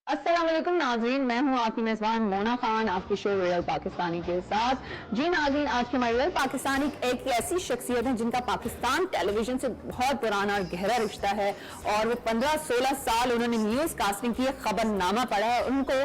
अस्सलाम वालेकुम नाज़रीन, मैं हूँ आपकी मेज़बान मोना खान आपकी शो रियल पाकिस्तानी के साथ। जी नाज़रीन, आज के हमारे रियल पाकिस्तानी एक ऐसी शख्सियत है जिनका पाकिस्तान टेलीविज़न से बहुत पुराना और गहरा रिश्ता है और वो 15-16 साल उन्होंने न्यूज़ कास्टिंग की, खबरनामा पढ़ा है। उनको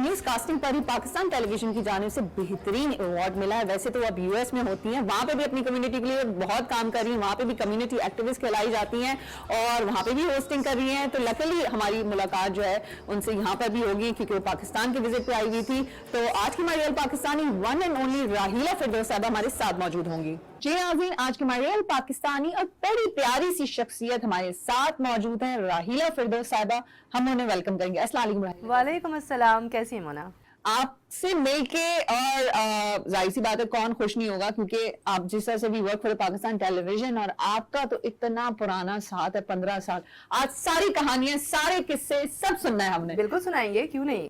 न्यूज़ कास्टिंग पर ही पाकिस्तान टेलीविज़न की जानिब से बेहतरीन अवार्ड मिला है। वैसे तो अब US में होती हैं, वहाँ पर भी अपनी कम्यूनिटी के लिए बहुत काम कर रही हैं, वहाँ पर भी कम्यूनिटी एक्टिविस्ट कहलाई जाती हैं और वहाँ पर भी होस्टिंग कर रही हैं। तो लकीली हमारी मुलाकात जो है उनसे यहाँ पर भी होगी क्योंकि वो पाकिस्तान के विजिट पे आई हुई थी। तो आज की हमारी real Pakistani one and only राहीला फिरदौस साहबा हमारे साथ मौजूद होंगी। जी नाज़रीन, आज की हमारी रियल पाकिस्तानी और बड़ी प्यारी सी शख्सियत हमारे साथ मौजूद है, राहीला फिरदौस साहबा। हम उन्हें वेलकम करेंगे। अस्सलाम वालेकुम राहीला। वालेकुम अस्सलाम, कैसी है मोना? आपसे मिलके और जाहिर सी बात है कौन खुश नहीं होगा क्योंकि आप जिस तरह से भी वर्क फॉर पाकिस्तान टेलीविजन और आपका तो इतना पुराना साथ है, 15 साल। आज सारी कहानियां, सारे किस्से सब सुनना है हमने। बिल्कुल सुनाएंगे, क्यों नहीं।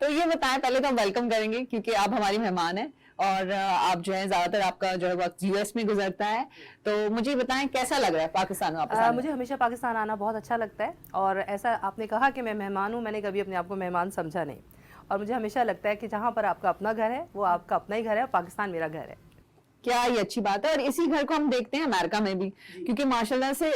तो ये बताएं, पहले तो हम वेलकम करेंगे क्योंकि आप हमारी मेहमान हैं और आप जो है ज्यादातर आपका जो है वक्त US में गुजरता है। तो मुझे बताएं कैसा लग रहा है पाकिस्तान वापस आने? मुझे हमेशा पाकिस्तान आना बहुत अच्छा लगता है और ऐसा आपने कहा कि मैं मेहमान हूँ, मैंने कभी अपने आप को मेहमान समझा नहीं। और मुझे हमेशा लगता है कि जहाँ पर आपका अपना घर है वो आपका अपना ही घर है और पाकिस्तान मेरा घर है। क्या ये अच्छी बात है। और इसी घर को हम देखते हैं अमेरिका में भी क्योंकि माशाल्लाह से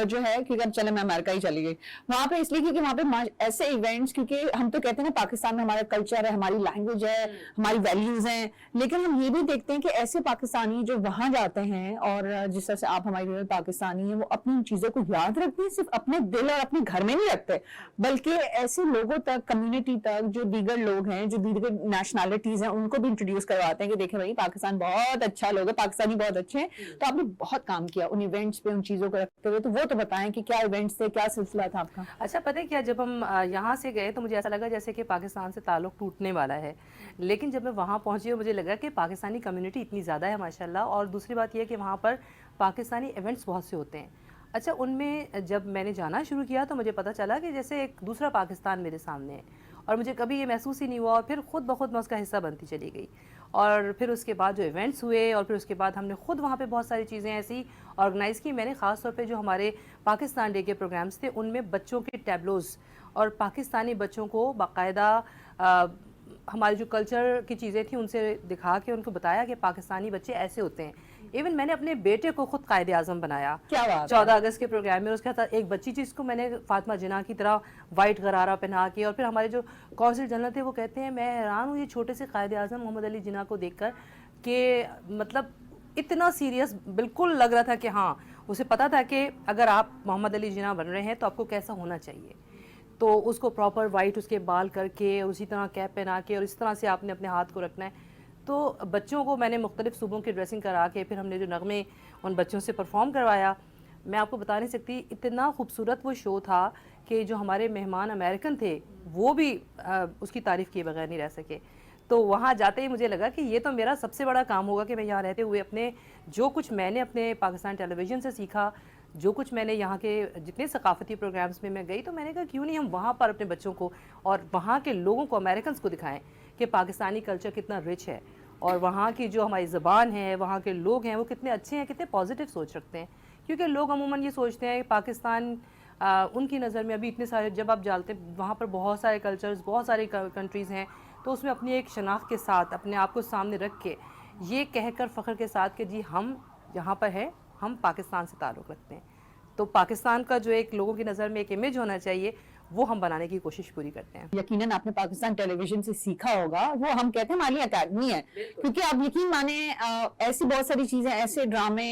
जो है कि अब चले मैं अमेरिका ही चली गई वहां पे, इसलिए क्योंकि वहां पे ऐसे इवेंट्स, क्योंकि हम तो कहते हैं ना पाकिस्तान में हमारा कल्चर है, हमारी लैंग्वेज है, हमारी वैल्यूज हैं, लेकिन हम ये भी देखते हैं कि ऐसे पाकिस्तानी जो वहां जाते हैं और जिस तरह से आप हमारी रियल पाकिस्तानी हैं, वो अपनी चीजों को याद रखते हैं, सिर्फ अपने दिल और अपने घर में नहीं रखते बल्कि ऐसे लोगों तक, कम्युनिटी तक, जो दीगर लोग हैं, जो दीगर नेशनैलिटीज हैं, उनको भी इंट्रोड्यूस करवाते हैं कि देखें भाई पाकिस्तान बहुत अच्छा लोग है, पाकिस्तानी बहुत अच्छे हैं। तो आपने बहुत काम किया उन इवेंट्स पे, उन चीजों को रखते हुए, तो वो तो बताएं कि क्या इवेंट्स थे, क्या सिलसिला था आपका? अच्छा, पता है क्या, जब हम यहाँ से गए तो मुझे ऐसा लगा जैसे कि पाकिस्तान से ताल्लुक टूटने वाला है, लेकिन जब मैं वहाँ पहुँची और मुझे लगा कि पाकिस्तानी कम्युनिटी इतनी ज़्यादा है माशाल्लाह। और दूसरी बात यह है कि वहाँ पर पाकिस्तानी इवेंट्स बहुत से होते हैं। अच्छा, उनमें जब मैंने जाना शुरू किया तो मुझे पता चला कि जैसे एक दूसरा पाकिस्तान मेरे सामने है और मुझे कभी ये महसूस ही नहीं हुआ और फिर खुद ब खुद मैं उसका हिस्सा बनती चली गई। और फिर उसके बाद जो इवेंट्स हुए और फिर उसके बाद हमने खुद वहाँ पे बहुत सारी चीज़ें ऐसी ऑर्गेनाइज़ की। मैंने ख़ास तौर पे जो हमारे पाकिस्तान डे के प्रोग्राम्स थे उनमें बच्चों के टैबलोज़ और पाकिस्तानी बच्चों को बाकायदा हमारी जो कल्चर की चीज़ें थी उनसे दिखा के उनको बताया कि पाकिस्तानी बच्चे ऐसे होते हैं। इवन मैंने अपने बेटे को खुद कायदे आज़म बनाया। क्या बात 14 अगस्त के प्रोग्राम में उसके साथ एक बच्ची जिसको मैंने फातिमा जिन्ना की तरह वाइट गरारा पहना के, और फिर हमारे जो कौंसिल जनरल थे वो कहते हैं मैं हैरान हूँ ये छोटे से कायदे आज़म मोहम्मद अली जिन्ना को देखकर कि मतलब इतना सीरियस बिल्कुल लग रहा था कि हाँ, उसे पता था कि अगर आप मोहम्मद अली जिन्ना बन रहे हैं तो आपको कैसा होना चाहिए। तो उसको प्रॉपर वाइट उसके बाल करके उसी तरह कैप पहना के और इस तरह से आपने अपने हाथ को रखना है। तो बच्चों को मैंने मुख्तलिफ सूबों की ड्रेसिंग करा के फिर हमने जो नगमे उन बच्चों से परफॉर्म करवाया, मैं आपको बता नहीं सकती इतना खूबसूरत वो शो था कि जो हमारे मेहमान अमेरिकन थे वो भी उसकी तारीफ़ किए बगैर नहीं रह सके। तो वहाँ जाते ही मुझे लगा कि ये तो मेरा सबसे बड़ा काम होगा कि मैं यहाँ रहते हुए अपने जो कुछ मैंने अपने पाकिस्तान टेलीविज़न से सीखा, जो कुछ मैंने यहाँ के जितने सकाफती प्रोग्राम्स में मैं गई, तो मैंने कहा क्यों नहीं हम वहाँ पर अपने बच्चों को और वहाँ के लोगों को, अमेरिकन को दिखाएं कि पाकिस्तानी कल्चर कितना रिच है और वहाँ की जो हमारी ज़बान है, वहाँ के लोग हैं वो कितने अच्छे हैं, कितने पॉजिटिव सोच रखते हैं। क्योंकि लोग अमूमन ये सोचते हैं कि पाकिस्तान उनकी नज़र में अभी इतने सारे, जब आप जानते हैं वहाँ पर बहुत सारे कल्चर्स, बहुत सारी कंट्रीज़ हैं, तो उसमें अपनी एक शनाख्त के साथ अपने आप को सामने रख के ये कहकर फ़ख्र के साथ कि जी हम यहाँ पर हैं, हम पाकिस्तान से ताल्लुक़ रखते हैं। तो पाकिस्तान का जो एक लोगों की नज़र में एक इमेज होना चाहिए वो हम बनाने की कोशिश पूरी करते हैं। यकीनन आपने पाकिस्तान टेलीविजन से सीखा होगा, वो हम कहते हैं हमारी अकेडमी है, क्योंकि आप यकीन माने ऐसी बहुत सारी चीजें, ऐसे ड्रामे,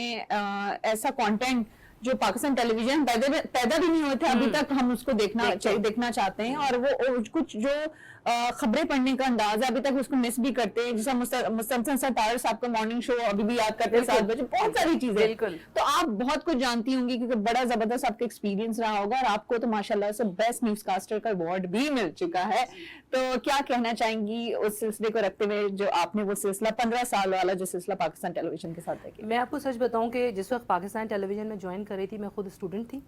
ऐसा कंटेंट जो पाकिस्तान टेलीविजन पैदा भी नहीं हुए थे अभी तक, हम उसको देखना चाहते हैं। और वो कुछ जो खबरें पढ़ने का अंदाज है अभी तक उसको मिस भी करते हैं, जैसा मुस्तफा सत्तार साहब का मॉर्निंग शो अभी भी याद करते हैं 7 बजे, बहुत सारी चीजें। तो आप बहुत कुछ जानती होंगी क्योंकि बड़ा जबरदस्त आपका एक्सपीरियंस रहा होगा और आपको तो माशाल्लाह से बेस्ट न्यूज कास्टर का अवार्ड भी मिल चुका है। तो क्या कहना चाहेंगी उस सिलसिले को रखते हुए जो आपने वो सिलसिला 15 साल वाला जो सिलसिला पाकिस्तान टेलीविजन के साथ है? मैं आपको सच बताऊं कि जिस वक्त पाकिस्तान टेलीविजन में ज्वाइन कर रही थी मैं खुद स्टूडेंट थी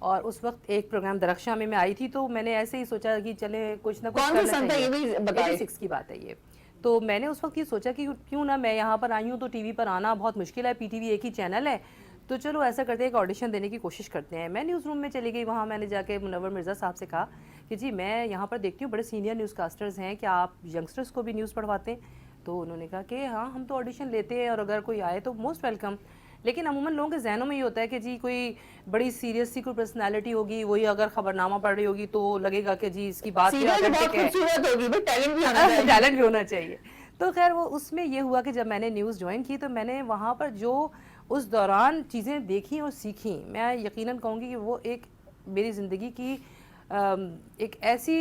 और उस वक्त एक प्रोग्राम दरख्शां में मैं आई थी, तो मैंने ऐसे ही सोचा कि चले कुछ ना कुछ करना चाहिए। 86 की बात है ये। तो मैंने उस वक्त ये सोचा कि क्यों ना, मैं यहाँ पर आई हूँ तो टीवी पर आना बहुत मुश्किल है, PTV एक ही चैनल है, तो चलो ऐसा करते हैं एक ऑडिशन देने की कोशिश करते हैं। मैं न्यूज़ रूम में चली गई, वहाँ मैंने जाके मुनव्वर मिर्ज़ा साहब से कहा کہ جی میں یہاں پر دیکھتی ہوں بڑے سینئر نیوز کاسٹرز ہیں، کیا آپ ینگسٹرز کو بھی نیوز پڑھواتے ہیں؟ تو انہوں نے کہا کہ ہاں ہم تو آڈیشن لیتے ہیں اور اگر کوئی آئے تو موسٹ ویلکم. لیکن عموماً لوگوں کے ذہنوں میں یہ ہوتا ہے کہ جی کوئی بڑی سیریس سی کوئی پرسنالٹی ہوگی، وہی اگر خبرنامہ پڑھ رہی ہوگی تو لگے گا کہ جی اس کی بات سیریل بہت خوبصورت ہوگی بٹ ٹیلنٹ بھی ہونا چاہیے. ٹیلنٹ بھی ہونا چاہیے. تو خیر وہ اس میں یہ ہوا کہ جب میں نے نیوز جوائن کی تو میں نے وہاں پر جو اس دوران چیزیں دیکھیں اور سیکھیں، میں یقیناً کہوں گی کہ وہ ایک میری زندگی کی ایک ایسی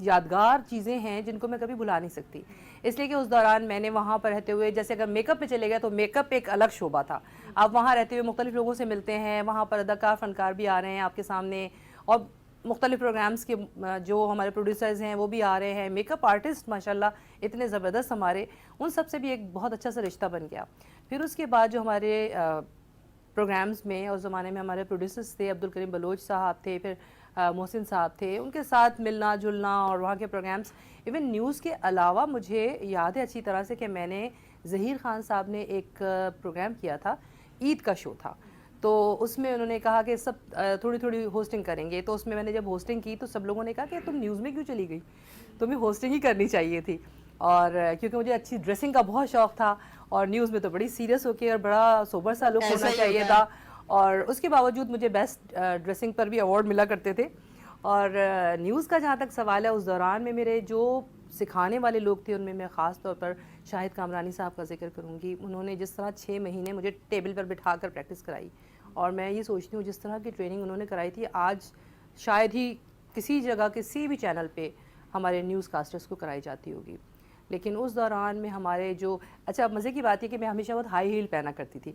یادگار چیزیں ہیں جن کو میں کبھی بھلا نہیں سکتی. اس لیے کہ اس دوران میں نے وہاں پر رہتے ہوئے، جیسے اگر میک اپ پہ چلے گئے تو میک اپ ایک الگ شعبہ تھا. آپ وہاں رہتے ہوئے مختلف لوگوں سے ملتے ہیں، وہاں پر اداکار فنکار بھی آ رہے ہیں آپ کے سامنے، اور مختلف پروگرامز کے جو ہمارے پروڈیوسرز ہیں وہ بھی آ رہے ہیں، میک اپ آرٹسٹ ماشاءاللہ اتنے زبردست ہمارے، ان سب سے بھی ایک بہت اچھا سا رشتہ بن گیا. پھر اس کے بعد جو ہمارے پروگرامز میں اس زمانے میں ہمارے پروڈیوسرز تھے، عبدالکریم بلوچ صاحب تھے، پھر محسن صاحب تھے، ان کے ساتھ ملنا جلنا اور وہاں کے پروگرامز. ایون نیوز کے علاوہ مجھے یاد ہے اچھی طرح سے کہ میں نے ظہیر خان صاحب نے ایک پروگرام کیا تھا، عید کا شو تھا، تو اس میں انہوں نے کہا کہ سب تھوڑی تھوڑی ہوسٹنگ کریں گے. تو اس میں نے جب ہوسٹنگ کی تو سب لوگوں نے کہا کہ تم نیوز میں کیوں چلی گئی، تمہیں ہوسٹنگ ہی کرنی چاہیے تھی. اور کیونکہ مجھے اچھی ڈریسنگ کا بہت شوق تھا اور نیوز میں تو بڑی سیریس ہو کے اور بڑا سوبر سا لک ہونا چاہیے تھا، اور اس کے باوجود مجھے بیسٹ ڈریسنگ پر بھی ایوارڈ ملا کرتے تھے. اور نیوز کا جہاں تک سوال ہے، اس دوران میں میرے جو سکھانے والے لوگ تھے ان میں میں خاص طور پر شاہد کامرانی صاحب کا ذکر کروں گی. انہوں نے جس طرح 6 مہینے مجھے ٹیبل پر بٹھا کر پریکٹس کرائی، اور میں یہ سوچتی ہوں جس طرح کی ٹریننگ انہوں نے کرائی تھی آج شاید ہی کسی جگہ کسی بھی چینل پہ ہمارے نیوز کاسٹرز کو کرائی جاتی ہوگی. لیکن اس دوران میں ہمارے جو اچھا مزے کی بات یہ کہ میں ہمیشہ بہت ہائی ہیل پہنا کرتی تھی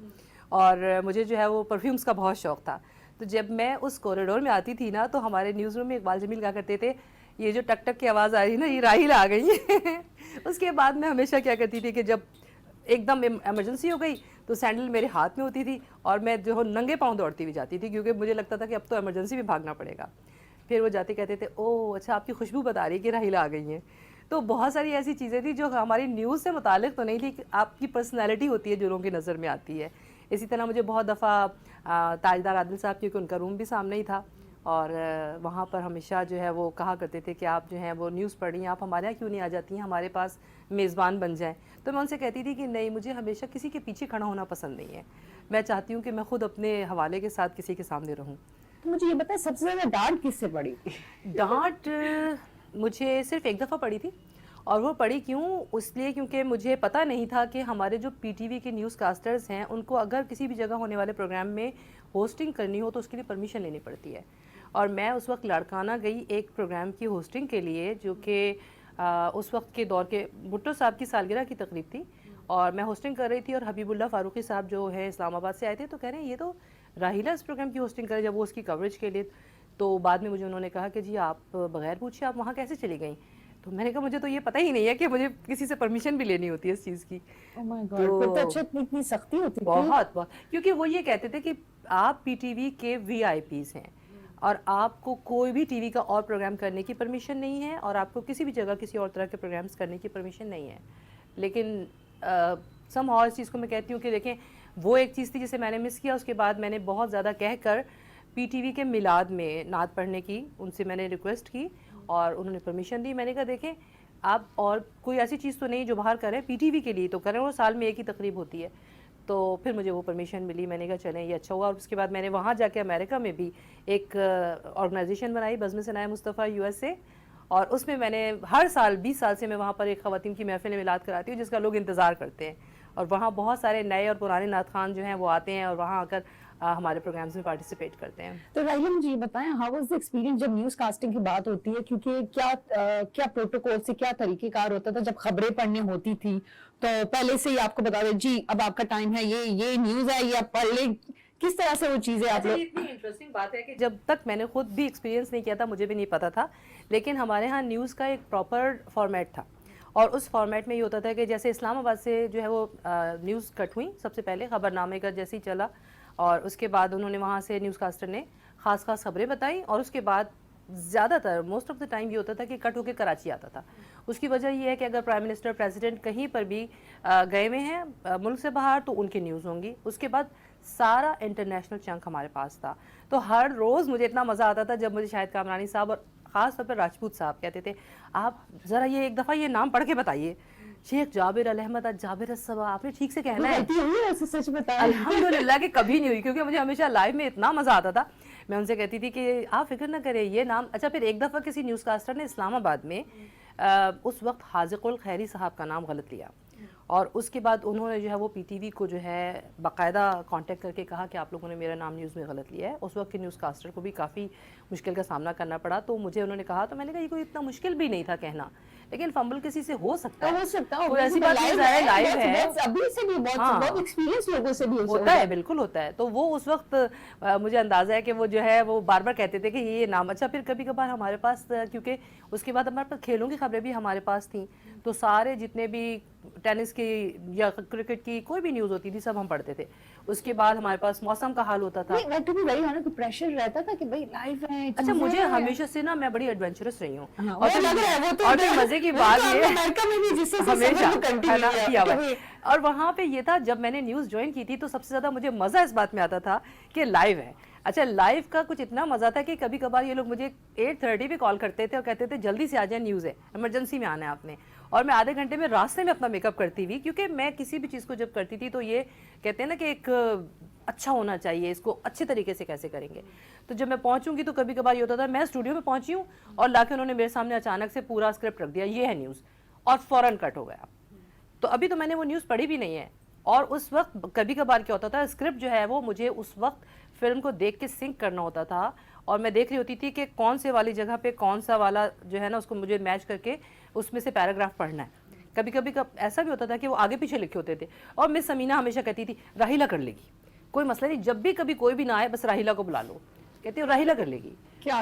اور مجھے جو ہے وہ پرفیومز کا بہت شوق تھا. تو جب میں اس کوریڈور میں آتی تھی نا تو ہمارے نیوز روم میں اقبال جمیل کہا کرتے تھے یہ جو ٹک ٹک کی آواز آ رہی ہے نا یہ راحیل آ گئی ہے. اس کے بعد میں ہمیشہ کیا کرتی تھی کہ جب ایک دم ایمرجنسی ہو گئی تو سینڈل میرے ہاتھ میں ہوتی تھی اور میں جو ننگے پاؤں دوڑتی ہوئی جاتی تھی کیونکہ مجھے لگتا تھا کہ اب تو ایمرجنسی میں بھاگنا پڑے گا. پھر وہ جاتے کہتے تھے او اچھا آپ کی خوشبو بتا رہی ہے کہ راحیل آ گئی ہیں. تو بہت ساری ایسی چیزیں تھیں جو ہماری نیوز سے متعلق تو نہیں تھی، آپ کی پرسنالٹی ہوتی ہے جو لوگوں کی نظر میں آتی ہے. اسی طرح مجھے بہت دفعہ تاجدار عادل صاحب، کیونکہ ان کا روم بھی سامنے ہی تھا اور وہاں پر ہمیشہ جو ہے وہ کہا کرتے تھے کہ آپ جو ہیں وہ نیوز پڑھ رہی ہیں، آپ ہمارے یہاں کیوں نہیں آ جاتی ہیں، ہمارے پاس میزبان بن جائیں. تو میں ان سے کہتی تھی کہ نہیں، مجھے ہمیشہ کسی کے پیچھے کھڑا ہونا پسند نہیں ہے، میں چاہتی ہوں کہ میں خود اپنے حوالے کے ساتھ کسی کے سامنے رہوں. تو مجھے یہ بتائیں سب سے زیادہ ڈانٹ کس سے پڑی؟ ڈانٹ مجھے صرف ایک دفعہ پڑی تھی، اور وہ پڑھی کیوں، اس لیے کیونکہ مجھے پتہ نہیں تھا کہ ہمارے جو پی ٹی وی کے نیوز کاسٹرز ہیں ان کو اگر کسی بھی جگہ ہونے والے پروگرام میں ہوسٹنگ کرنی ہو تو اس کے لیے پرمیشن لینی پڑتی ہے. اور میں اس وقت لاڑکانہ گئی ایک پروگرام کی ہوسٹنگ کے لیے جو کہ اس وقت کے دور کے بھٹو صاحب کی سالگرہ کی تقریب تھی، اور میں ہوسٹنگ کر رہی تھی اور حبیب اللہ فاروقی صاحب جو ہیں اسلام آباد سے آئے تھے تو کہہ رہے ہیں یہ تو راحیلہ اس پروگرام کی ہوسٹنگ کرے جب وہ اس کی کوریج کے لیے. تو بعد میں مجھے انہوں نے کہا کہ جی آپ بغیر پوچھے آپ وہاں کیسے چلی گئیں؟ تو میں نے کہا مجھے تو یہ پتہ ہی نہیں ہے کہ مجھے کسی سے پرمیشن بھی لینی ہوتی ہے اس چیز کی. تو اچھا اتنی سختی ہوتی تھی؟ بہت کیونکہ وہ یہ کہتے تھے کہ آپ پی ٹی وی کے وی آئی پیز ہیں اور آپ کو کوئی بھی ٹی وی کا اور پروگرام کرنے کی پرمیشن نہیں ہے اور آپ کو کسی بھی جگہ کسی اور طرح کے پروگرامز کرنے کی پرمیشن نہیں ہے. لیکن سم ہاؤ اس چیز کو میں کہتی ہوں کہ دیکھیں وہ ایک چیز تھی جسے میں نے مس کیا. اس کے بعد میں نے بہت زیادہ کہہ کر پی ٹی وی کے میلاد میں نعت پڑھنے کی ان سے میں نے ریکویسٹ کی اور انہوں نے پرمیشن دی. میں نے کہا دیکھیں آپ اور کوئی ایسی چیز تو نہیں جو باہر کریں، پی ٹی وی کے لیے تو کریں، اور سال میں ایک ہی تقریب ہوتی ہے. تو پھر مجھے وہ پرمیشن ملی. میں نے کہا چلیں یہ اچھا ہوا. اور اس کے بعد میں نے وہاں جا کے امریکہ میں بھی ایک آرگنائزیشن بنائی، بزم ثنائے مصطفیٰ USA، اور اس میں میں نے ہر سال 20 سال سے میں وہاں پر ایک خواتین کی محفل میلاد کراتی ہوں جس کا لوگ انتظار کرتے ہیں. اور وہاں بہت سارے نئے اور پرانے نعت خوان جو ہیں وہ آتے ہیں اور وہاں آ کر ہمارے پروگرامز میں پارٹیسپیٹ کرتے ہیں. تو راحیلہ مجھے یہ بتائیں ہاؤ واز دی ایکسپیرینس جب نیوز کاسٹنگ کی بات ہوتی ہے، کیونکہ کیا پروٹوکول سے کیا طریقہ کار ہوتا تھا جب خبریں پڑھنے ہوتی تھی تو پہلے سے ہی آپ کو بتا دیں جی اب آپ کا ٹائم ہے، یہ نیوز ہے، یہ آپ پڑھ لیں، کس طرح سے وہ چیزیں آپ لوگ؟ اتنی انٹرسٹنگ بات ہے کہ جب تک میں نے خود بھی ایکسپیرینس نہیں کیا تھا مجھے بھی نہیں پتا تھا، لیکن ہمارے ہاں نیوز کا ایک پراپر فارمیٹ تھا اور اس فارمیٹ میں یہ ہوتا تھا کہ جیسے اسلام آباد سے جو ہے وہ نیوز کٹ ہوئی سب سے پہلے خبر نامے کا جیسے ہی چلا، اور اس کے بعد انہوں نے وہاں سے نیوز کاسٹر نے خاص خبریں بتائیں، اور اس کے بعد زیادہ تر موسٹ آف دا ٹائم یہ ہوتا تھا کہ کٹ ہو کے کراچی آتا تھا. اس کی وجہ یہ ہے کہ اگر پرائم منسٹر پریزیڈنٹ کہیں پر بھی گئے ہوئے ہیں ملک سے باہر تو ان کی نیوز ہوں گی. اس کے بعد سارا انٹرنیشنل چنک ہمارے پاس تھا. تو ہر روز مجھے اتنا مزہ آتا تھا جب مجھے شاہد کامرانی صاحب اور ख़ास तौर पर राजपूत साहब कहते थे आप ज़रा ये एक दफ़ा ये नाम पढ़ के बताइए, शेख जाबिर अल अहमद अल जाबिर अस्सबा, आपने ठीक से कहना है। गलती हुई है ऐसे, सच बताएं? अल्हम्दुलिल्लाह कि कभी नहीं हुई, क्योंकि मुझे हमेशा लाइव में इतना मज़ा आता था। मैं उनसे कहती थी कि आप फिक्र ना करें ये नाम। अच्छा, फिर एक दफ़ा किसी न्यूज़ कास्टर ने इस्लामाबाद में उस वक्त हाज़िक़ुल खैरी साहब का नाम गलत लिया, और उसके बाद उन्होंने जो है वो पीटीवी को जो है बाकायदा कांटेक्ट करके कहा कि आप लोगों ने मेरा नाम न्यूज़ में गलत लिया है। उस वक्त के न्यूज़ कास्टर को भी काफ़ी मुश्किल का सामना करना पड़ा। तो मुझे उन्होंने कहा, तो मैंने कहा ये कोई इतना मुश्किल भी नहीं था कहना, लेकिन फंबल किसी से हो सकता है, हो सकता है, कोई ऐसी बात नहीं है, लाइव है, अभी से भी बहुत एक्सपीरियंस लोगों से भी होता है, बिल्कुल होता है। तो वो उस वक्त मुझे अंदाज़ा है कि वो जो है वो बार बार कहते थे कि ये नाम। अच्छा, फिर कभी कभार हमारे पास, क्योंकि उसके बाद हमारे पास खेलों की खबरें भी हमारे पास थी, तो सारे जितने भी टेनिस की या क्रिकेट की कोई भी न्यूज़ होती थी सब हम पढ़ते थे। उसके बाद हमारे पास मौसम का हाल होता था। To be very honest, pressure रहता था कि भाई लाइव है। अच्छा, मुझे हमेशा से ना मैं बड़ी एडवेंचरस रही हूँ, और फिर मजे की बात ये अमेरिका में भी जिससे हमेशा कंटिन्यू किया हुआ है। और वहाँ पे ये था, जब मैंने न्यूज़ ज्वाइन की थी तो सबसे ज़्यादा मुझे मज़ा इस बात में आता था कि लाइव है। अच्छा, लाइव का कुछ इतना मज़ा था कि कभी कभार ये लोग मुझे 8:30 पे कॉल करते थे और कहते थे जल्दी से आ जाए, न्यूज़ है, इमरजेंसी में आना है आपने। और मैं आधे घंटे में रास्ते में अपना मेकअप करती हुई, क्योंकि मैं किसी भी चीज़ को जब करती थी तो ये कहते हैं ना कि एक अच्छा होना चाहिए, इसको अच्छे तरीके से कैसे करेंगे। तो जब मैं पहुंचूंगी तो कभी कभार ये होता था मैं स्टूडियो में पहुंची हूँ और लाके उन्होंने मेरे सामने अचानक से पूरा स्क्रिप्ट रख दिया, ये है न्यूज़, और फौरन कट हो गया। तो अभी तो मैंने वो न्यूज़ पढ़ी भी नहीं है। और उस वक्त कभी कभार क्या होता था, स्क्रिप्ट जो है वो मुझे उस वक्त फिल्म को देख के सिंक करना होता था, और मैं देख रही होती थी कि कौन से वाली जगह पे कौन सा वाला जो है ना उसको मुझे मैच करके उसमें से पैराग्राफ पढ़ना है। कभी कभी ऐसा भी होता था कि वो आगे पीछे लिखे होते थे, और मिस समीना हमेशा कहती थी राहिला कर लेगी, कोई मसला नहीं, जब भी कभी कोई भी ना आए बस राहिला को बुला लो, कहती हो राहिला कर लेगी। क्या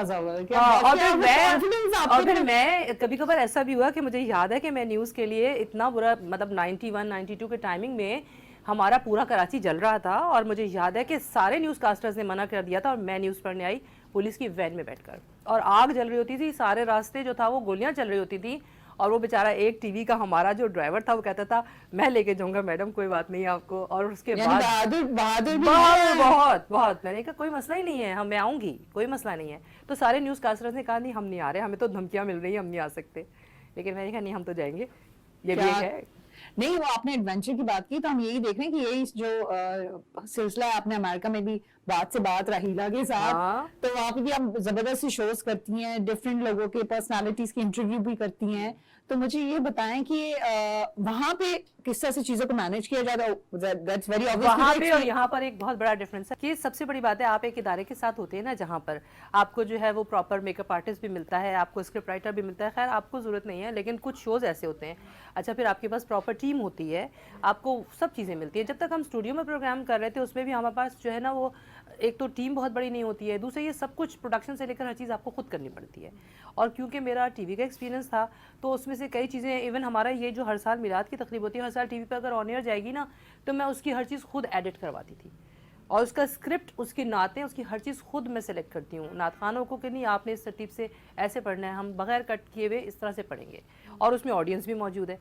और फिर मैं कभी कभार ऐसा भी हुआ कि मुझे याद है कि मैं न्यूज़ के लिए इतना बुरा, मतलब 91-92 के टाइमिंग में हमारा पूरा कराची जल रहा था, और मुझे याद है कि सारे न्यूज़ कास्टर्स ने मना कर दिया था, और मैं न्यूज़ पढ़ने आई पुलिस की वैन में बैठकर, और आग जल रही होती थी, सारे रास्ते जो था वो गोलियां चल रही होती थी, और वो बेचारा एक टीवी का हमारा जो ड्राइवर था वो कहता था मैं लेके जाऊंगा मैडम, कोई बात नहीं आपको। और उसके बाद बहुत बहुत मैंने कहा कोई मसला ही नहीं है, मैं आऊंगी, कोई मसला नहीं है। तो सारे न्यूज़ कास्टर्स ने कहा नहीं हम नहीं आ रहे, हमें तो धमकियां मिल रही है, हम नहीं आ सकते। लेकिन मैंने कहा नहीं, हम तो जाएंगे, ये भी एक है। नहीं, वो आपने एडवेंचर की बात की तो हम यही देख रहे हैं कि यही जो सिलसिला है आपने अमेरिका में भी बात से बात राहिला के साथ, तो वहाँ पे भी आप जबरदस्त सी शोज करती हैं, डिफरेंट लोगों के पर्सनालिटीज की इंटरव्यू भी करती हैं। तो मुझे ये बताएं कि वहाँ पे किस तरह से चीजों को मैनेज किया जाता है? That's very obvious. वहाँ पे और यहाँ पर एक बहुत बड़ा डिफरेंस है कि सबसे बड़ी बात है आप एक इदारे के साथ होते हैं ना, जहाँ पर आपको जो है वो प्रॉपर मेकअप आर्टिस्ट भी मिलता है, आपको स्क्रिप्ट राइटर भी मिलता है। खैर आपको जरूरत नहीं है, लेकिन कुछ शोज ऐसे होते हैं। अच्छा, फिर आपके पास प्रॉपर टीम होती है, आपको सब चीज़ें मिलती है। जब तक हम स्टूडियो में प्रोग्राम कर रहे थे उसमें भी हमारे पास जो है ना वो एक तो टीम बहुत बड़ी नहीं होती है, दूसरे ये सब कुछ प्रोडक्शन से लेकर हर चीज़ आपको खुद करनी पड़ती है। और क्योंकि मेरा टीवी का एक्सपीरियंस था तो उसमें से कई चीज़ें, इवन हमारा ये जो हर साल मिलाद की तकरीब होती है, हर साल टीवी पर अगर ऑन एयर जाएगी ना तो मैं उसकी हर चीज़ खुद एडिट करवाती थी, और उसका स्क्रिप्ट, उसकी नातें, उसकी हर चीज़ खुद मैं सेलेक्ट करती हूँ। नात खानों को कि नहीं आपने इस तरतीब से ऐसे पढ़ना है, हम बगैर कट किए हुए इस तरह से पढ़ेंगे, और उसमें ऑडियंस भी मौजूद है।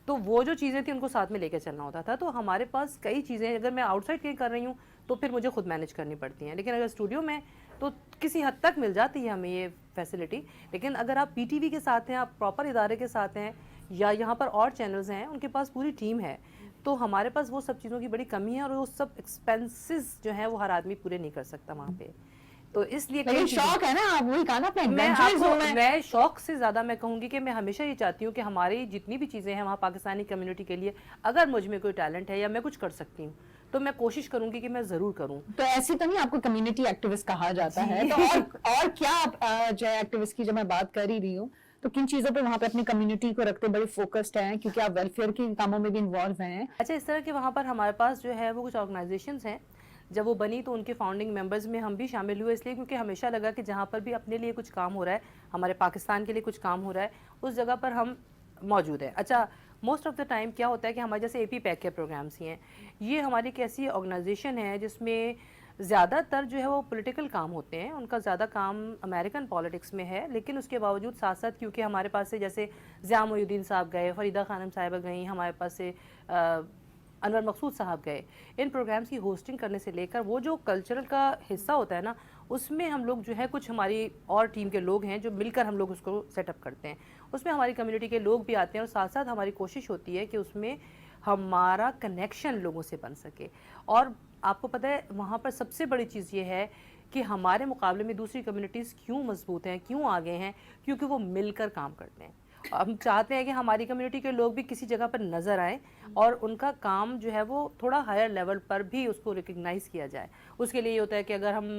तो वो जो चीज़ें थी उनको साथ में लेकर चलना होता था। तो हमारे पास कई चीज़ें अगर मैं आउटसाइड कहीं कर रही हूँ तो फिर मुझे खुद मैनेज करनी पड़ती हैं, लेकिन अगर स्टूडियो में तो किसी हद तक मिल जाती है हमें ये फैसिलिटी। लेकिन अगर आप पीटीवी के साथ हैं, आप प्रॉपर इदारे के साथ हैं, या यहाँ पर और चैनल्स हैं उनके पास पूरी टीम है, तो हमारे पास वो सब चीज़ों की बड़ी कमी है, और वो सब एक्सपेंसेस जो हैं वो हर आदमी पूरे नहीं कर सकता वहाँ पे। तो इसलिए शौक है ना, आप वही कहा ना अपने मैं शौक से ज़्यादा मैं कहूँगी कि मैं हमेशा ये चाहती हूँ कि हमारी जितनी भी चीज़ें हैं वहाँ पाकिस्तानी कम्युनिटी के लिए अगर मुझ में कोई टैलेंट है या मैं कुछ कर सकती हूँ तो मैं कोशिश करूंगी कि मैं जरूर करूं। तो ऐसे तो नहीं आपको कम्युनिटी एक्टिविस्ट कहा जाता है, तो और क्या आप जो एक्टिविस्ट की जब मैं बात कर ही रही हूँ तो किन चीजों पे वहाँ पे अपनी कम्युनिटी को रखते बड़े फोकस्ड हैं, क्योंकि आप वेलफेयर के कामों में भी इन्वॉल्व हैं? अच्छा, इस तरह के वहाँ पर हमारे पास जो है वो कुछ ऑर्गेनाइजेशंस हैं, जब वो बनी तो उनके फाउंडिंग मेंबर्स में हम भी शामिल हुए, इसलिए क्योंकि हमेशा लगा कि जहाँ पर भी अपने लिए कुछ काम हो रहा है, हमारे पाकिस्तान के लिए कुछ काम हो रहा है, उस जगह पर हम मौजूद हैं। अच्छा, मोस्ट ऑफ द टाइम क्या होता है कि हमारे जैसे AP पैक के प्रोग्राम्स ही हैं, ये हमारी एक ऐसी ऑर्गेनाइजेशन है जिसमें ज़्यादातर जो है वो पॉलिटिकल काम होते हैं, उनका ज़्यादा काम अमेरिकन पॉलिटिक्स में है, लेकिन उसके बावजूद साथ साथ क्योंकि हमारे पास से जैसे ज़िया मोइनुद्दीन साहब गए, फरीदा खानम साहिबा गई, हमारे पास से انور مقصود صاحب گئے. ان پروگرامز کی ہوسٹنگ کرنے سے لے کر وہ جو کلچرل کا حصہ ہوتا ہے نا, اس میں ہم لوگ جو ہے کچھ ہماری اور ٹیم کے لوگ ہیں جو مل کر ہم لوگ اس کو سیٹ اپ کرتے ہیں. اس میں ہماری کمیونٹی کے لوگ بھی آتے ہیں اور ساتھ ساتھ ہماری کوشش ہوتی ہے کہ اس میں ہمارا کنیکشن لوگوں سے بن سکے. اور آپ کو پتہ ہے وہاں پر سب سے بڑی چیز یہ ہے کہ ہمارے مقابلے میں دوسری کمیونٹیز کیوں مضبوط ہیں, کیوں آگے ہیں, کیونکہ وہ مل کر کام کرتے ہیں. ہم چاہتے ہیں کہ ہماری کمیونٹی کے لوگ بھی کسی جگہ پر نظر آئیں اور ان کا کام جو ہے وہ تھوڑا ہائر لیول پر بھی اس کو ریکگنائز کیا جائے. اس کے لیے یہ ہوتا ہے کہ اگر ہم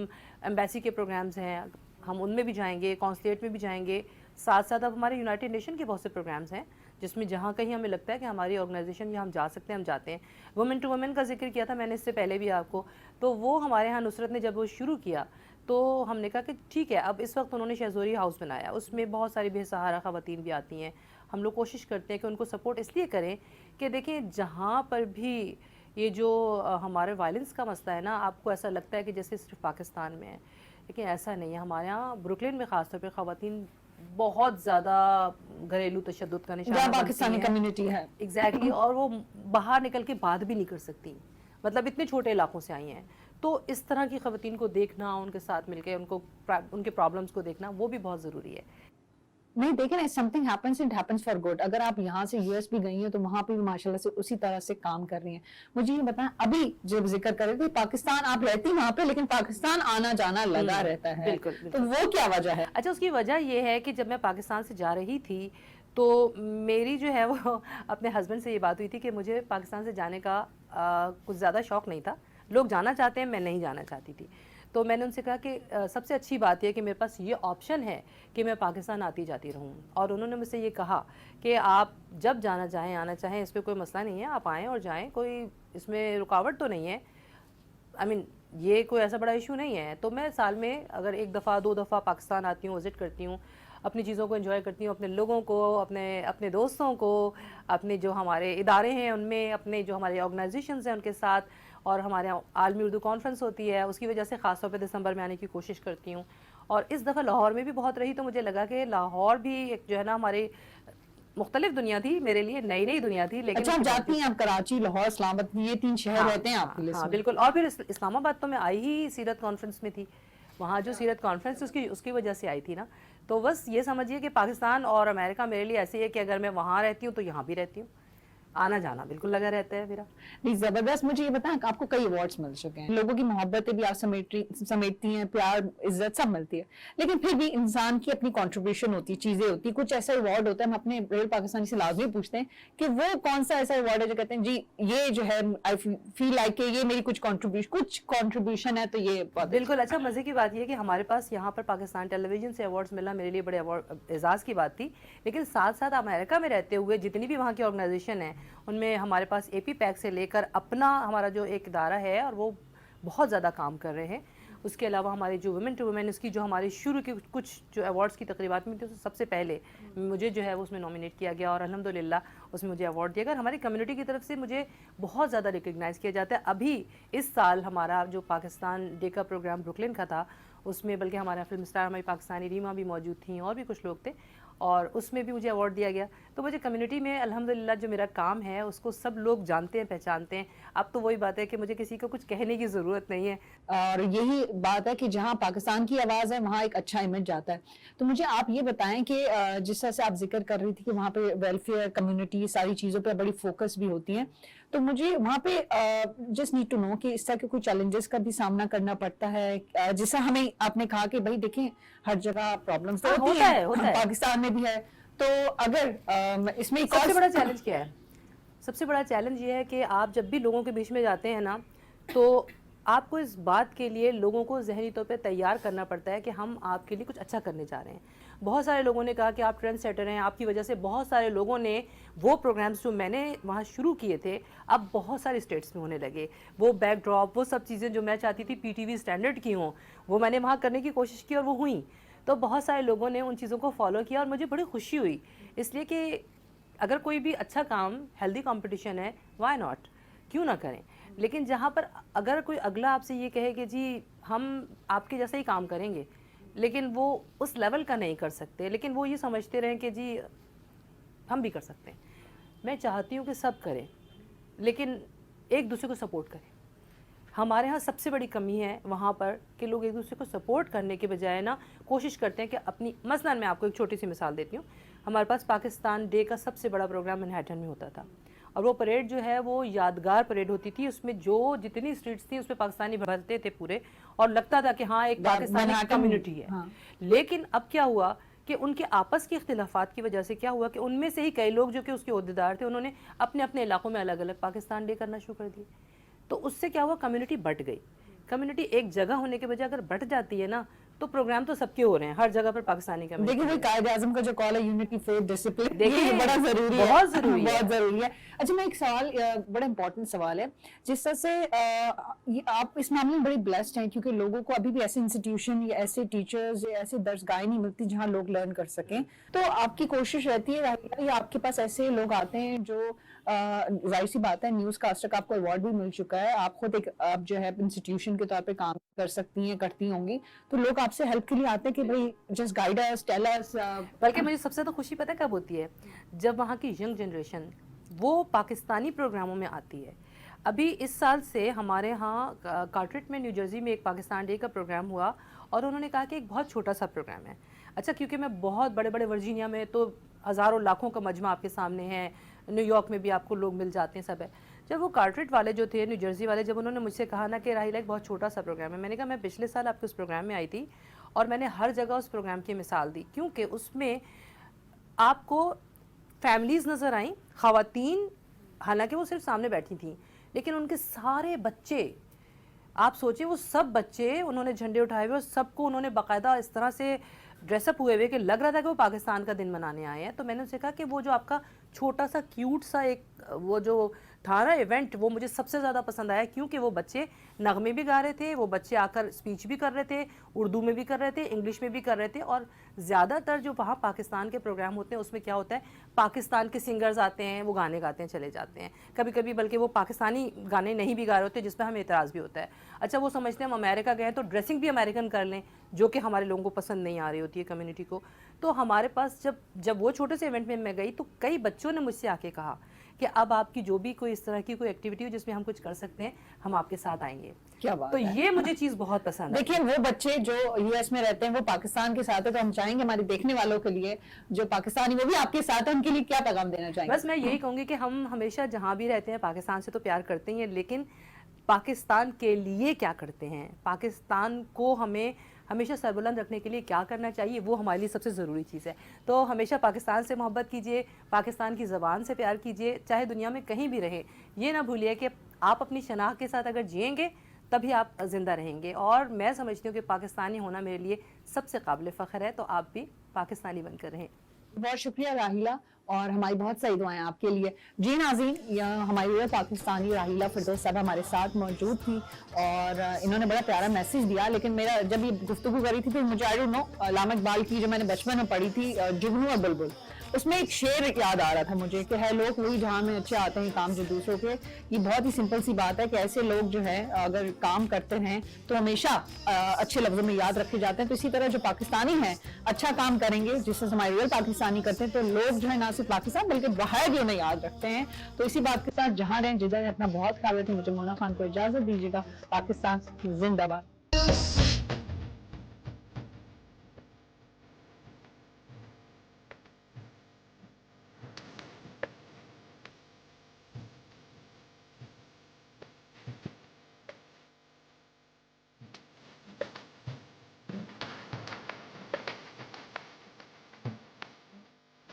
ایمبیسی کے پروگرامز ہیں ہم ان میں بھی جائیں گے, کونسلیٹ میں بھی جائیں گے. ساتھ ساتھ اب ہمارے یونائٹڈ نیشن کے بہت سے پروگرامز ہیں جس میں جہاں کہیں ہمیں لگتا ہے کہ ہماری آرگنائزیشن یا ہم جا سکتے ہیں ہم جاتے ہیں. وومن ٹو وومن کا ذکر کیا تھا میں نے اس سے پہلے بھی آپ کو, تو وہ ہمارے ہاں نصرت نے جب وہ شروع کیا تو ہم نے کہا کہ ٹھیک ہے. اب اس وقت انہوں نے شہزوری ہاؤس بنایا, اس میں بہت ساری بے سہارا خواتین بھی آتی ہیں. ہم لوگ کوشش کرتے ہیں کہ ان کو سپورٹ اس لیے کریں کہ دیکھیں جہاں پر بھی یہ جو ہمارے وائلنس کا مسئلہ ہے نا, آپ کو ایسا لگتا ہے کہ جیسے صرف پاکستان میں ہے, لیکن ایسا نہیں ہے. ہمارے ہاں بروکلین میں خاص طور پہ خواتین بہت زیادہ گھریلو تشدد کا نشانہ جہاں بنتی پاکستانی ہیں. کمیونٹی ہے ایگزیکٹلی, اور وہ باہر نکل کے بات بھی نہیں کر سکتی, مطلب اتنے چھوٹے علاقوں سے آئی ہیں. تو اس طرح کی خواتین کو دیکھنا, ان کے ساتھ مل کے ان کے پرابلمس کو دیکھنا وہ بھی بہت ضروری ہے. نہیں دیکھیں نا, something happens it happens for good. اگر آپ یہاں سے یو ایس بھی گئی ہیں تو وہاں پہ بھی ماشاءاللہ سے اسی طرح سے کام کر رہی ہیں. مجھے یہ بتائیں, ابھی جب ذکر کر رہے تھے پاکستان آپ رہتی وہاں پہ لیکن پاکستان آنا جانا لگا رہتا ہے, بالکل. تو وہ کیا وجہ ہے؟ اچھا, اس کی وجہ یہ ہے کہ جب میں پاکستان سے جا رہی تھی تو میری جو ہے وہ اپنے ہسبینڈ سے یہ بات ہوئی تھی کہ مجھے پاکستان سے جانے کا کچھ زیادہ شوق نہیں تھا. لوگ جانا چاہتے ہیں, میں نہیں جانا چاہتی تھی. تو میں نے ان سے کہا کہ سب سے اچھی بات یہ کہ میرے پاس یہ آپشن ہے کہ میں پاکستان آتی جاتی رہوں. اور انہوں نے مجھ سے یہ کہا کہ آپ جب جانا چاہیں آنا چاہیں, اس پہ کوئی مسئلہ نہیں ہے, آپ آئیں اور جائیں, کوئی اس میں رکاوٹ تو نہیں ہے. آئی مین یہ کوئی ایسا بڑا ایشو نہیں ہے. تو میں سال میں اگر 1 دفعہ 2 دفعہ پاکستان آتی ہوں, وزٹ کرتی ہوں, اپنی چیزوں کو انجوائے کرتی ہوں, اپنے لوگوں کو, اپنے دوستوں کو, اپنے جو ہمارے ادارے ہیں ان میں, اپنے جو ہمارے آرگنائزیشنز ہیں ان کے ساتھ, اور ہمارے عالمی اردو کانفرنس ہوتی ہے اس کی وجہ سے خاص طور پہ دسمبر میں آنے کی کوشش کرتی ہوں. اور اس دفعہ لاہور میں بھی بہت رہی تو مجھے لگا کہ لاہور بھی ایک جو ہے نا ہماری مختلف دنیا تھی, میرے لیے نئی دنیا تھی. لیکن اچھا, آپ جاتی ہیں, آپ کراچی, لاہور, اسلام آباد, یہ 3 شہر رہتے ہیں آپ کے لیے؟ ہاں بالکل. اور پھر اسلام آباد تو میں آئی ہی سیرت کانفرنس میں تھی, وہاں جو سیرت کانفرنس اس کی وجہ سے آئی تھی نا. تو بس یہ سمجھیے کہ پاکستان اور امریکہ میرے لیے ایسے ہے کہ اگر میں وہاں رہتی ہوں تو یہاں بھی رہتی ہوں, آنا جانا بالکل لگا رہتا ہے میرا. نہیں زبردست. مجھے یہ بتائیں, آپ کو کئی ایوارڈز مل چکے ہیں, لوگوں کی محبتیں بھی آپ سمیٹتی ہیں, پیار عزت سب ملتی ہے, لیکن پھر بھی انسان کی اپنی کنٹریبیوشن ہوتی ہے, چیزیں ہوتی ہیں. کچھ ایسا ایوارڈ ہوتا ہے, ہم اپنے ریل پاکستانی سے لازمی پوچھتے ہیں کہ وہ کون سا ایسا ایوارڈ ہے جو کہتے ہیں جی یہ جو ہے آئی فیل لائک کہ یہ میری کچھ کنٹریبیوشن ہے, تو یہ بالکل. اچھا, مزے کی بات یہ ہے کہ ہمارے پاس یہاں پر پاکستان ٹیلی ویژن سے ایوارڈز ملنا میرے لیے بڑے اعزاز کی بات تھی. لیکن ساتھ ساتھ امریکہ میں رہتے ہوئے جتنی بھی وہاں کی آرگنائزیشن ہیں ان میں ہمارے پاس اے پی پیک سے لے کر اپنا ہمارا جو ایک ادارہ ہے اور وہ بہت زیادہ کام کر رہے ہیں. اس کے علاوہ ہمارے جو ویمن ٹو ویمن اس کی جو ہماری شروع کی کچھ جو ایوارڈز کی تقریبات میں تھی سب سے پہلے مجھے جو ہے وہ اس میں نامینیٹ کیا گیا اور الحمدللہ اس میں مجھے ایوارڈ دیا گیا. اور ہماری کمیونٹی کی طرف سے مجھے بہت زیادہ ریکگنائز کیا جاتا ہے. ابھی اس سال ہمارا جو پاکستان ڈے کا پروگرام بروکلین کا تھا اس میں بلکہ ہمارا فلم اسٹار ہماری پاکستانی ریما بھی موجود تھیں اور بھی کچھ لوگ تھے, اور اس میں بھی مجھے ایوارڈ دیا گیا. تو مجھے کمیونٹی میں الحمدللہ جو میرا کام ہے اس کو سب لوگ جانتے ہیں, پہچانتے ہیں. اب تو وہی بات ہے کہ مجھے کسی کو کچھ کہنے کی ضرورت نہیں ہے. اور یہی بات ہے کہ جہاں پاکستان کی آواز ہے وہاں ایک اچھا امیج جاتا ہے. تو مجھے آپ یہ بتائیں کہ جس طرح سے آپ ذکر کر رہی تھی کہ وہاں پہ ویلفیئر کمیونٹی ساری چیزوں پہ بڑی فوکس بھی ہوتی ہیں, تو مجھے وہاں پہ جسٹ نیڈ ٹو نو کہ اس طرح کے کوئی چیلنجز کا بھی سامنا کرنا پڑتا ہے, جیسا ہمیں آپ نے کہا کہ بھائی دیکھیں ہر جگہ پرابلمس ہوتی ہیں, پاکستان میں بھی ہے. تو اگر اس میں سب سے بڑا چیلنج کیا ہے؟ سب سے بڑا چیلنج یہ ہے کہ آپ جب بھی لوگوں کے بیچ میں جاتے ہیں نا تو آپ کو اس بات کے لیے لوگوں کو ذہنی طور پہ تیار کرنا پڑتا ہے کہ ہم آپ کے لیے کچھ اچھا کرنے جا رہے ہیں. بہت سارے لوگوں نے کہا کہ آپ ٹرینڈ سیٹر ہیں, آپ کی وجہ سے بہت سارے لوگوں نے وہ پروگرامز جو میں نے وہاں شروع کیے تھے اب بہت سارے اسٹیٹس میں ہونے لگے. وہ بیک ڈراپ, وہ سب چیزیں جو میں چاہتی تھی پی ٹی وی اسٹینڈرڈ کی ہوں وہ میں نے وہاں کرنے کی کوشش کی اور وہ ہوئیں. تو بہت سارے لوگوں نے ان چیزوں کو فالو کیا اور مجھے بڑی خوشی ہوئی, اس لیے کہ اگر کوئی بھی اچھا کام ہیلدی کمپٹیشن ہے وائی ناٹ, کیوں نہ کریں. لیکن جہاں پر اگر کوئی اگلا آپ سے یہ کہے کہ جی ہم آپ کے جیسا ہی کام کریں گے لیکن وہ اس لیول کا نہیں کر سکتے, لیکن وہ یہ سمجھتے رہیں کہ جی ہم بھی کر سکتے ہیں. میں چاہتی ہوں کہ سب کریں, لیکن एक दूसरे को सपोर्ट करें। हमारे यहाँ सबसे बड़ी कमी है वहाँ पर कि लोग एक दूसरे को सपोर्ट करने के बजाय ना कोशिश करते हैं कि अपनी, मसलन मैं आपको एक छोटी सी मिसाल देती हूँ। हमारे पास पाकिस्तान डे का सबसे बड़ा प्रोग्राम मैनहट्टन में होता था, और वो परेड जो है वो यादगार परेड होती थी। उसमें जो जितनी स्ट्रीट्स थी उसमें पाकिस्तानी भरते थे पूरे, और लगता था कि हाँ एक पाकिस्तानी कम्युनिटी है। हाँ। लेकिन अब क्या हुआ कि उनके आपस के इख्तिलाफात की वजह से क्या हुआ कि उनमें से ही कई लोग जो कि उसके ओहदेदार थे, उन्होंने अपने अपने इलाकों में अलग अलग पाकिस्तान डे करना शुरू कर दिए। तो उससे क्या हुआ, कम्युनिटी बट गई। कम्युनिटी एक जगह होने के बजाय अगर बट जाती है ना, तो प्रोग्राम तो सबके हो रहे हैं, हर जगह पर पाकिस्तानी कम्युनिटी। देखिए भाई, कायदे आज़म का जो कॉल है यूनिटी फेथ डिसिप्लिन, देखिए बड़ा जरूरी है, बहुत जरूरी है, बहुत जरूरी है। अच्छा, मैं एक सवाल, बड़ा इंपॉर्टेंट सवाल है, जिस तरह से आप इस मामले में बड़ी ब्लेस्ड हैं, क्योंकि लोगों को अभी भी ऐसे इंस्टीट्यूशन या ऐसे टीचर्स या ऐसे दर्सगाहें नहीं मिलती जहाँ लोग लर्न कर सकें। तो आपकी कोशिश रहती है या आपके पास ऐसे लोग आते हैं जो, जाहिर सी बात है, न्यूज कास्टर का आपको अवार्ड भी मिल चुका है, आप खुद एक, आप जो है इंस्टीट्यूशन के तौर पे काम कर सकती हैं, करती होंगी, तो लोग आपसे हेल्प के लिए आते हैं कि भाई just guide us, tell us. बल्कि मुझे सबसे तो खुशी पता है कब होती है, जब वहाँ की यंग जनरेशन वो पाकिस्तानी प्रोग्रामों में आती है। अभी इस साल से हमारे यहाँ कार्टरेट में, न्यू जर्सी में एक पाकिस्तान डे का प्रोग्राम हुआ, और उन्होंने कहा कि एक बहुत छोटा सा प्रोग्राम है। अच्छा, क्योंकि मैं बहुत बड़े बड़े वर्जीनिया में तो हज़ारों लाखों का मजमा आपके सामने है, न्यूयॉर्क में भी आपको लोग मिल जाते हैं, सब है। जब वो कार्टरेट वाले जो थे, न्यू जर्सी वाले, जब उन्होंने मुझसे कहा ना कि राहिला एक बहुत छोटा सा प्रोग्राम है, मैंने कहा मैं पिछले साल आपके उस प्रोग्राम में आई थी और मैंने हर जगह उस प्रोग्राम की मिसाल दी, क्योंकि उसमें आपको फैमिलीज़ नज़र आई, ख़वातीन, हालांकि वो सिर्फ सामने बैठी थी, लेकिन उनके सारे बच्चे, आप सोचिए वो सब बच्चे, उन्होंने झंडे उठाए हुए और सबको उन्होंने बाकायदा इस तरह से ड्रेसअप हुए हुए कि लग रहा था कि वो पाकिस्तान का दिन मनाने आए हैं। तो मैंने उनसे कहा कि वो जो आपका छोटा सा क्यूट सा एक वो जो था ना इवेंट, वो मुझे सबसे ज़्यादा पसंद आया, क्योंकि वो बच्चे नगमे भी गा रहे थे, वो बच्चे आकर स्पीच भी कर रहे थे, उर्दू में भी कर रहे थे, इंग्लिश में भी कर रहे थे। और ज़्यादातर जो वहाँ पाकिस्तान के प्रोग्राम होते हैं उसमें क्या होता है, पाकिस्तान के सिंगर्स आते हैं, वो गाने गाते हैं, चले जाते हैं, कभी कभी बल्कि वो पाकिस्तानी गाने नहीं भी गा रहे होते, जिस पर हमें एतराज़ भी होता है। अच्छा, वो समझते हैं हम अमेरिका गए हैं तो ड्रेसिंग भी अमेरिकन कर लें, जो कि हमारे लोगों को पसंद नहीं आ रही होती है कम्युनिटी को। तो हमारे पास जब वो छोटे से इवेंट में मैं गई, तो कई बच्चों ने मुझसे आके कहा कि अब आपकी जो भी कोई इस तरह की कोई एक्टिविटी हो जिसमें हम कुछ कर सकते हैं, हम आपके साथ आएंगे। क्या बात तो है। ये मुझे चीज़ बहुत पसंद है। देखिए, वो बच्चे जो यूएस में रहते हैं वो पाकिस्तान के साथ है, तो हम चाहेंगे हमारे देखने वालों के लिए जो पाकिस्तानी वो भी आपके साथ है, उनके लिए क्या पैगाम देना चाहेंगे? बस मैं यही कहूँगी कि हम हमेशा जहाँ भी रहते हैं पाकिस्तान से तो प्यार करते ही हैं, लेकिन पाकिस्तान के लिए क्या करते हैं, पाकिस्तान को हमें हमेशा सरबुलंद रखने के लिए क्या करना चाहिए, वो हमारे लिए सबसे ज़रूरी चीज़ है। तो हमेशा पाकिस्तान से मोहब्बत कीजिए, पाकिस्तान की ज़बान से प्यार कीजिए, चाहे दुनिया में कहीं भी रहें। ये ना भूलिए कि आप अपनी शनाख्त के साथ अगर जिएंगे तभी आप ज़िंदा रहेंगे। और मैं समझती हूँ कि पाकिस्तानी होना मेरे लिए सबसे काबिल फ़ख्र है, तो आप भी पाकिस्तानी बनकर रहें। बहुत शुक्रिया राहिला, और हमारी बहुत सारी दुआएं आपके लिए। जी नाज़रीन, यहाँ हमारी पाकिस्तानी राहिला फिरदौस साहब हमारे साथ मौजूद थी, और इन्होंने बड़ा प्यारा मैसेज दिया। लेकिन मेरा जब ये गुफ्तगू करी थी तो मुझे आई डोंट नो, अल्लामा इकबाल की जो मैंने बचपन में पढ़ी थी जुगनू और बुलबुल, उसमें एक शेर याद आ रहा था मुझे कि है लोग वही जहाँ में अच्छे आते हैं काम जो दूसरों के। ये बहुत ही सिंपल सी बात है कि ऐसे लोग जो है अगर काम करते हैं तो हमेशा अच्छे लफ्जों में याद रखे जाते हैं। तो इसी तरह जो पाकिस्तानी हैं अच्छा काम करेंगे, जिससे हमारे रियल पाकिस्तानी करते हैं, तो लोग जो है ना सिर्फ पाकिस्तान बल्कि बाहर भी उन्हें याद रखते हैं। तो इसी बात के साथ जहाँ रहें जिधर अपना बहुत ख्याल रखें। मुझे मोना खान को इजाजत दीजिएगा। पाकिस्तान जिंदाबाद।